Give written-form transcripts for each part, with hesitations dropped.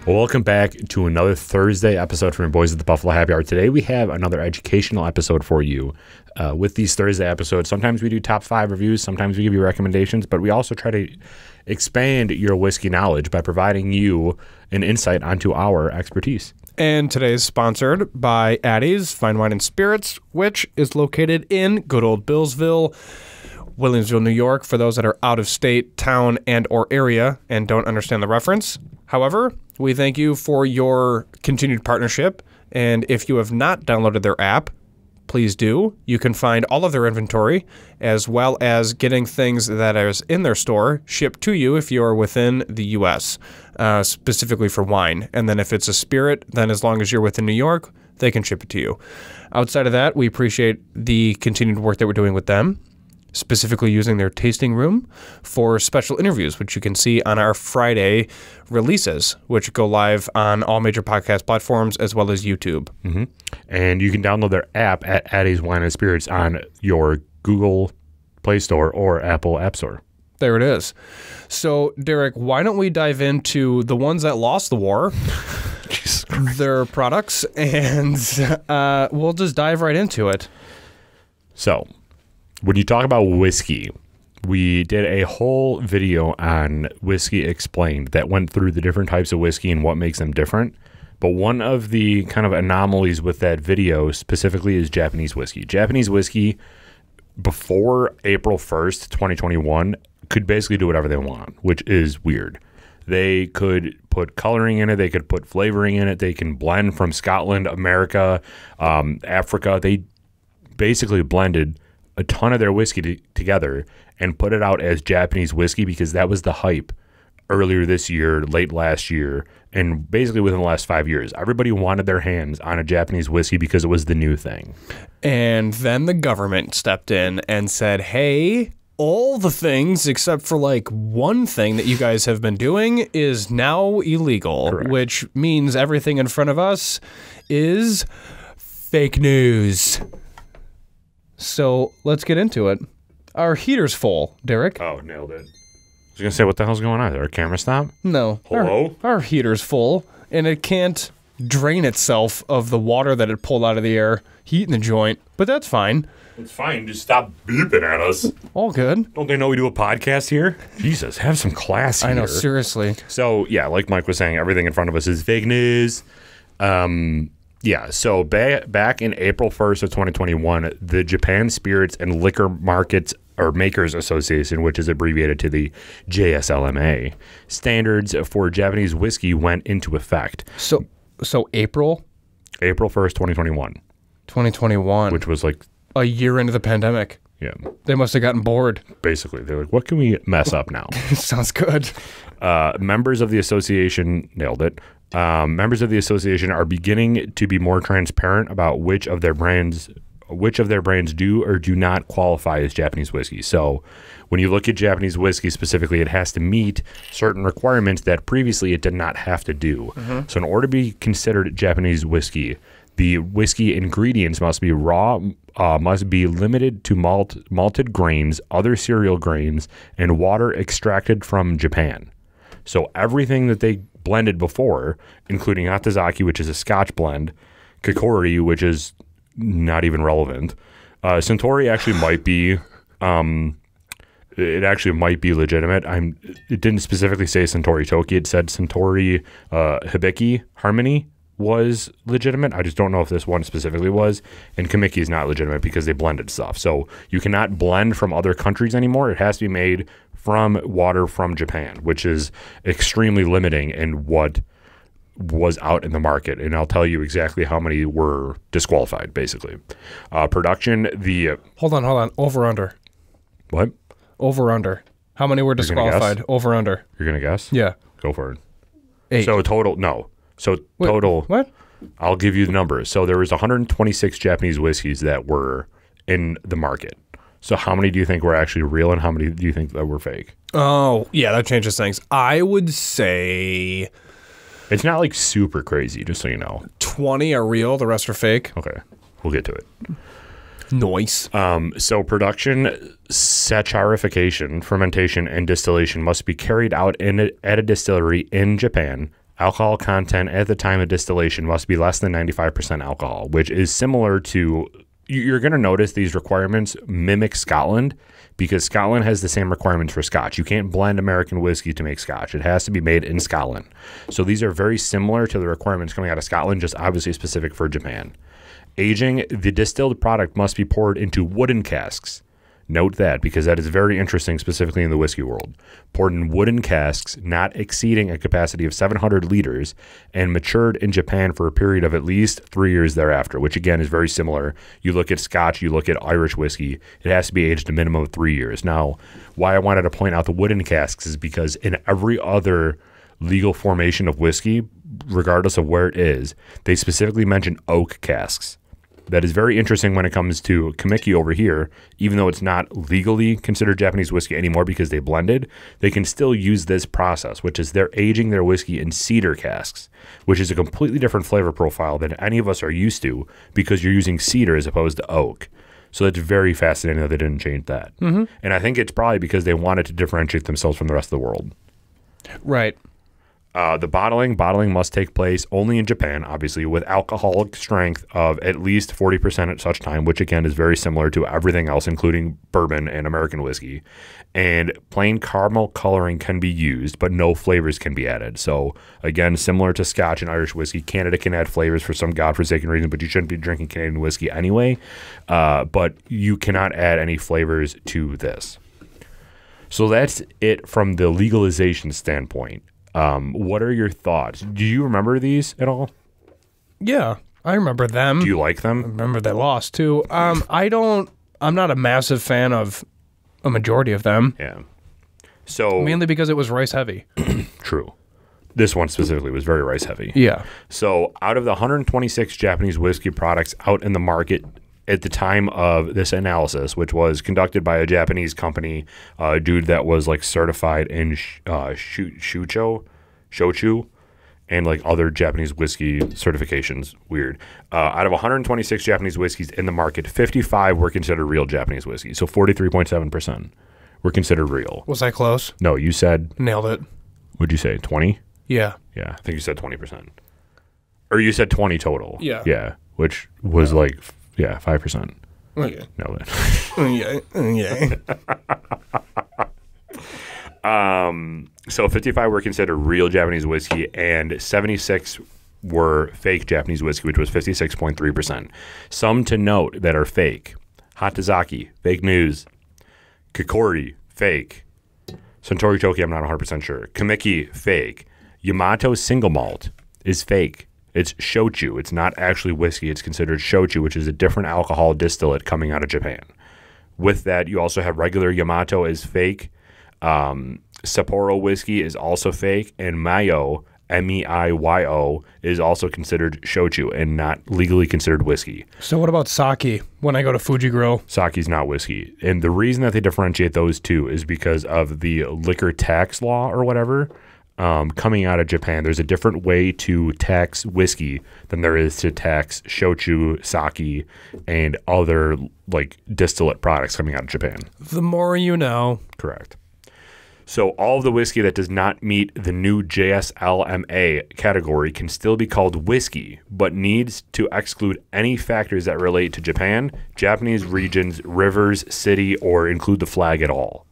Well, welcome back to another Thursday episode from your boys at the Buffalo Happy Hour. Today we have another educational episode for you. With these Thursday episodes, sometimes we do top 5 reviews, sometimes we give you recommendations, but we also try to expand your whiskey knowledge by providing you an insight onto our expertise. And today is sponsored by Addie's Fine Wine and Spirits, which is located in good old Billsville, Williamsville, New York, for those that are out of state, town, and or area and don't understand the reference. However, we thank you for your continued partnership, and if you have not downloaded their app, please do. You can find all of their inventory, as well as getting things that is in their store shipped to you if you are within the U.S., specifically for wine. And then if it's a spirit, then as long as you're within New York, they can ship it to you. Outside of that, we appreciate the continued work that we're doing with them, specifically using their tasting room for special interviews, which you can see on our Friday releases, which go live on all major podcast platforms as well as YouTube. Mm-hmm. And you can download their app at Addie's Wine and Spirits on your Google Play Store or Apple App Store. There it is. So, Derek, why don't we dive into the ones that lost the war, their products, and we'll just dive right into it. So, when you talk about whiskey, we did a whole video on Whiskey Explained that went through the different types of whiskey and what makes them different. But one of the kind of anomalies with that video specifically is Japanese whiskey. Japanese whiskey, before April 1st, 2021, could basically do whatever they want, which is weird. They could put coloring in it. They could put flavoring in it. They can blend from Scotland, America, Africa. They basically blended a ton of their whiskey together and put it out as Japanese whiskey because that was the hype earlier this year, late last year, and basically within the last 5 years. Everybody wanted their hands on a Japanese whiskey because it was the new thing. And then the government stepped in and said, hey, all the things except for like one thing that you guys have been doing is now illegal. Correct. Which means everything in front of us is fake news. So let's get into it. Our heater's full, Derek. Oh, nailed it. I was going to say, what the hell's going on? Is there a camera stop? No. Hello? Our heater's full, and it can't drain itself of the water that it pulled out of the air, heating the joint, but that's fine. It's fine. Just stop beeping at us. All good. Don't they know we do a podcast here? Jesus, have some class here. I know, seriously. So, yeah, like Mike was saying, everything in front of us is fake news. Yeah, so back in April 1st of 2021, the Japan Spirits and Liquor Markets or Makers Association, which is abbreviated to the JSLMA, standards for Japanese whiskey went into effect. So April 1st, 2021. 2021. Which was like a year into the pandemic. Yeah. They must have gotten bored. Basically, they're like, what can we mess up now? Sounds good. Members of the association nailed it. Members of the association are beginning to be more transparent about which of their brands do or do not qualify as Japanese whiskey. So when you look at Japanese whiskey specifically, it has to meet certain requirements that previously it did not have to do. Mm-hmm. So in order to be considered Japanese whiskey, the whiskey ingredients must be raw, must be limited to malted grains, other cereal grains, and water extracted from Japan. So everything that they blended before, including Atazaki, which is a Scotch blend, Kikori, which is not even relevant. Suntory actually might be, it actually might be legitimate. It didn't specifically say Suntory Toki. It said Suntory Hibiki Harmony was legitimate. I just don't know if this one specifically was. And Kamiki is not legitimate because they blended stuff. So you cannot blend from other countries anymore. It has to be made from water from Japan, which is extremely limiting in what was out in the market. And I'll tell you exactly how many were disqualified, basically. Production, Hold on. Over, under. What? Over, under. How many were disqualified? Over, under. You're going to guess? Yeah. Go for it. 8. So total, no. So Wait, total. What? I'll give you the numbers. So there was 126 Japanese whiskeys that were in the market. So how many do you think were actually real and how many do you think that were fake? Oh, yeah, that changes things. I would say it's not like super crazy, just so you know. 20 are real, the rest are fake. Okay, we'll get to it. Nice. So production, sacharification, fermentation, and distillation must be carried out at a distillery in Japan Alcohol content at the time of distillation must be less than 95% alcohol, which is similar to, you're going to notice these requirements mimic Scotland because Scotland has the same requirements for Scotch. You can't blend American whiskey to make Scotch. It has to be made in Scotland. So these are very similar to the requirements coming out of Scotland, just obviously specific for Japan. Aging, the distilled product must be poured into wooden casks. Note that because that is very interesting, specifically in the whiskey world. Poured in wooden casks, not exceeding a capacity of 700 liters, and matured in Japan for a period of at least 3 years thereafter, which again is very similar. You look at Scotch, you look at Irish whiskey, it has to be aged a minimum of 3 years. Now, why I wanted to point out the wooden casks is because in every other legal formation of whiskey, regardless of where it is, they specifically mention oak casks. That is very interesting when it comes to Kamiki over here. Even though it's not legally considered Japanese whiskey anymore because they blended, they can still use this process, which is they're aging their whiskey in cedar casks, which is a completely different flavor profile than any of us are used to because you're using cedar as opposed to oak. So that's very fascinating that they didn't change that. And I think it's probably because they wanted to differentiate themselves from the rest of the world. Right. The bottling must take place only in Japan, obviously, with alcoholic strength of at least 40% at such time, which again is very similar to everything else, including bourbon and American whiskey. And plain caramel coloring can be used, but no flavors can be added. So again, similar to Scotch and Irish whiskey, Canada can add flavors for some godforsaken reason, but you shouldn't be drinking Canadian whiskey anyway. But you cannot add any flavors to this. So that's it from the legalization standpoint. What are your thoughts? Do you remember these at all? Yeah, I remember them. Do you like them? I remember they lost too. I'm not a massive fan of a majority of them. Yeah. So mainly because it was rice heavy. True. This one specifically was very rice heavy. Yeah. So out of the 126 Japanese whiskey products out in the market at the time of this analysis, which was conducted by a Japanese company, a dude that was like certified in shochu, and like other Japanese whiskey certifications. Weird. Out of 126 Japanese whiskeys in the market, 55 were considered real Japanese whiskey. So 43.7% were considered real. Was I close? No, you said... Nailed it. What'd you say, 20? Yeah. Yeah, I think you said 20%. Or you said 20 total. Yeah. Yeah, which was like... Yeah, 5%. Okay. No. So 55 were considered real Japanese whiskey, and 76 were fake Japanese whiskey, which was 56.3%. Some to note that are fake: Hatazaki, fake news; Kikori, fake; Suntory Toki, I'm not 100% sure; Kamiki, fake; Yamato single malt is fake. It's shochu. It's not actually whiskey. It's considered shochu, which is a different alcohol distillate coming out of Japan. With that, you also have regular Yamato is fake. Sapporo whiskey is also fake. And Mayo, M-E-I-Y-O, is also considered shochu and not legally considered whiskey. So what about sake when I go to Fuji Grill? Sake's not whiskey. And the reason that they differentiate those two is because of the liquor tax law or whatever. Coming out of Japan, there's a different way to tax whiskey than there is to tax shochu, sake, and other like distillate products coming out of Japan. The more you know. Correct. So all of the whiskey that does not meet the new JSLMA category can still be called whiskey, but needs to exclude any factors that relate to Japan, Japanese regions, rivers, city, or include the flag at all.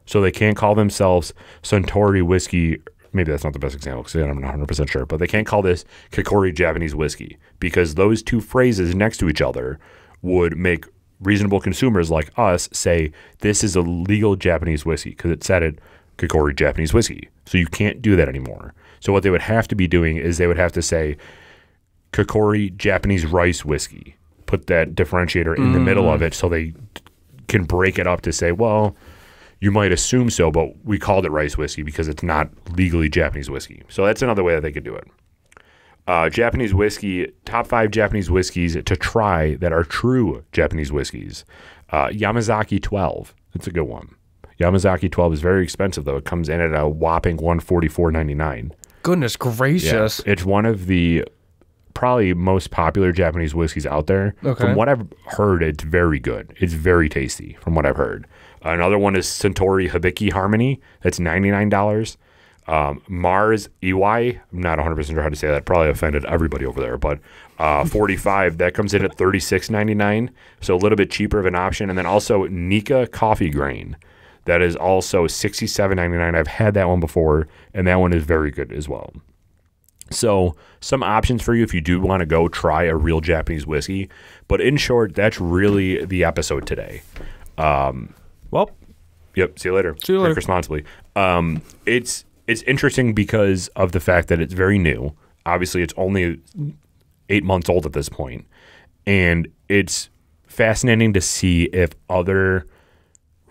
So they can't call themselves Suntory whiskey. Maybe that's not the best example because I'm not 100% sure, but they can't call this Kikori Japanese whiskey because those two phrases next to each other would make reasonable consumers like us say this is a legal Japanese whiskey because it said it Kikori Japanese whiskey. So you can't do that anymore. So what they would have to be doing is they would have to say Kikori Japanese rice whiskey, put that differentiator in the middle of it so they can break it up to say, well, you might assume so, but we called it rice whiskey because it's not legally Japanese whiskey. So that's another way that they could do it. Japanese whiskey, top 5 Japanese whiskeys to try that are true Japanese whiskeys. Yamazaki 12. That's a good one. Yamazaki 12 is very expensive, though. It comes in at a whopping $144.99. Goodness gracious. Yeah, it's one of the probably most popular Japanese whiskeys out there. Okay. From what I've heard, it's very good. It's very tasty from what I've heard. Another one is Suntory Hibiki Harmony. That's $99. Mars EY, I'm not 100% sure how to say that. Probably offended everybody over there, but 45, that comes in at $36.99, so a little bit cheaper of an option. And then also Nika Coffee Grain, that is also $67.99. I've had that one before, and that one is very good as well. So some options for you if you do want to go try a real Japanese whiskey. But in short, that's really the episode today. Well, yep. See you later. See you later. Drink responsibly. It's interesting because of the fact that it's very new. Obviously, it's only 8 months old at this point, and it's fascinating to see if other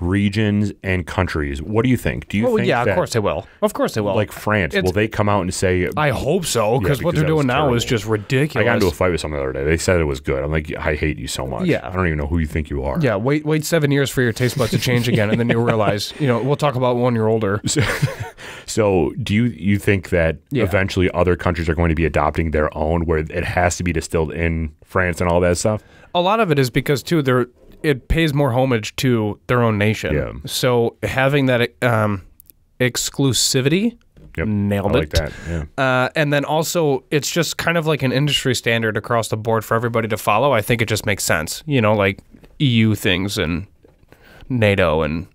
regions and countries. What do you think? Do you think yeah, that, of course they will. Of course they will. like France, will they come out and say? I hope so, because what they're doing now is just ridiculous. I got into a fight with someone the other day. They said it was good. I'm like, I hate you so much. Yeah. I don't even know who you think you are. Yeah, wait 7 years for your taste buds to change again, and then you'll realize, we'll talk about when you're older. So do you think that eventually other countries are going to be adopting their own, where it has to be distilled in France and all that stuff? A lot of it is because, too, it pays more homage to their own nation. Yeah. So having that exclusivity, nailed I like it. that. Yeah. And then also, it's just kind of like an industry standard across the board for everybody to follow. I think it just makes sense, like EU things and NATO and,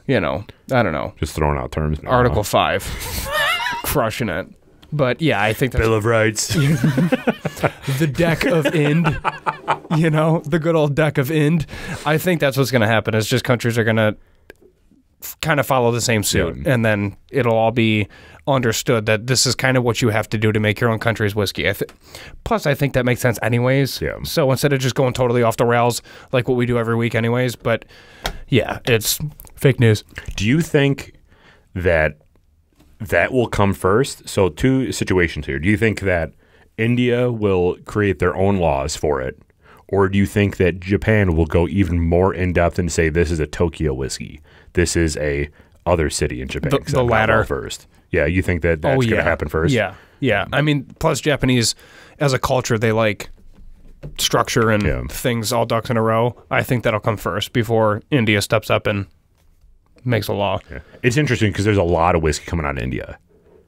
I don't know. Just throwing out terms now. Article 5, crushing it. But yeah, I think that's Bill of Rights. the deck of Ind, the good old deck of Ind. I think that's what's going to happen. Is just countries are going to kind of follow the same suit, and then it'll all be understood that this is kind of what you have to do to make your own country's whiskey. Plus, I think that makes sense anyways. Yeah. So instead of just going totally off the rails like what we do every week anyways, but yeah, it's fake news. Do you think that will come first? So two situations here. Do you think that India will create their own laws for it? Or do you think that Japan will go even more in-depth and say this is a Tokyo whiskey? This is a other city in Japan? The latter. First. Yeah, you think that's going to happen first? Yeah, yeah. I mean, plus Japanese, as a culture, they like structure and things all ducks in a row. I think that'll come first before India steps up and makes a law. Yeah. It's interesting because there's a lot of whiskey coming out of India.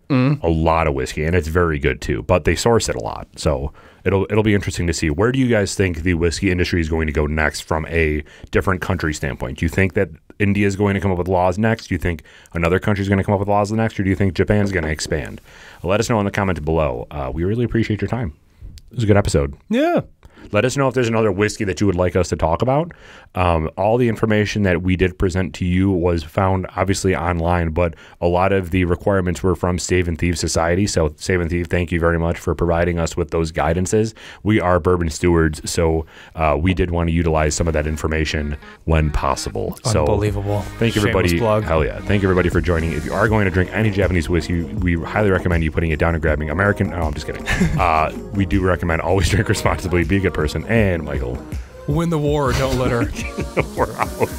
A lot of whiskey, and it's very good too, but they source it a lot. So it'll be interesting to see. Where do you guys think the whiskey industry is going to go next from a different country standpoint? Do you think that India is going to come up with laws next? Do you think another country is going to come up with laws next? Or do you think Japan's going to expand? Let us know in the comments below. We really appreciate your time. It was a good episode. Yeah. Let us know if there's another whiskey that you would like us to talk about. All the information that we did present to you was found obviously online, but a lot of the requirements were from Save and Thieve Society. So Save and Thieve, thank you very much for providing us with those guidances. We are bourbon stewards, so we did want to utilize some of that information when possible. Unbelievable. So thank you, everybody. Shameless plug. Hell yeah. Thank you, everybody, for joining. If you are going to drink any Japanese whiskey, we highly recommend you putting it down and grabbing American. No, I'm just kidding. We do recommend always drink responsibly, be a good person. And Michael, win the war, don't litter. We're out.